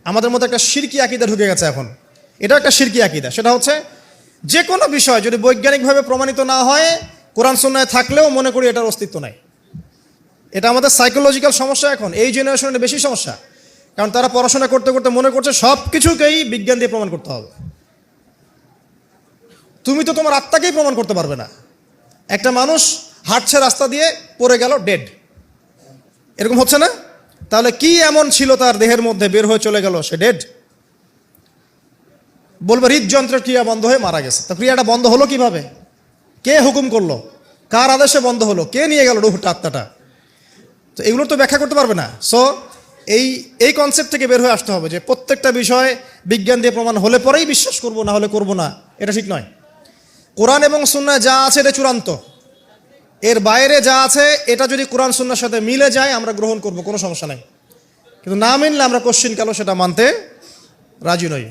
আমাদের মধ্যে একটা শিরকি আকীদা ঢুকে গেছে এখন। এটা একটা শিরকি আকীদা। সেটা হচ্ছে যে কোনো বিষয় যদি বৈজ্ঞানিকভাবে প্রমাণিত না হয়, কোরআন সুন্নায় থাকলেও মনে করি এটার অস্তিত্ব নাই। এটা আমাদের সাইকোলজিক্যাল সমস্যা। এখন এই জেনারেশনের বেশি সমস্যা, কারণ তারা পড়াশোনা করতে করতে মনে করছে সব কিছুকেই বিজ্ঞান দিয়ে প্রমাণ করতে হবে। তুমি তো তোমার আত্মাকেই প্রমাণ করতে পারবে না। একটা মানুষ হাঁটছে রাস্তা দিয়ে, পড়ে গেল, ডেড, এরকম হচ্ছে না? তাহলে কি এমন ছিল তার দেহের মধ্যে, বের হয়ে চলে গেল, সে ডেড? বলবে হৃদযন্ত্রের ক্রিয়া বন্ধ হয়ে মারা গেছে। তো ক্রিয়াটা বন্ধ হলো কিভাবে? কে হুকুম করলো? কার আদেশে বন্ধ হলো? কে নিয়ে গেল রুহটা, আত্মাটা? তো এগুলো তো ব্যাখ্যা করতে পারবে না। সো এই কনসেপ্ট থেকে বের হয়ে আসতে হবে যে প্রত্যেকটা বিষয় বিজ্ঞান দিয়ে প্রমাণ হলে পরেই বিশ্বাস করব, না হলে করব না, এটা ঠিক নয়। কোরআন এবং সুন্নাহ যা আছে এটা চূড়ান্ত। এর বাইরে যা আছে এটা যদি কোরআন সুন্নাহর সাথে মিলে যায় আমরা গ্রহণ করব, কোনো সমস্যা নাই। কিন্তু না মিললে আমরা কোশ্চিন কালো সেটা মানতে রাজি নই।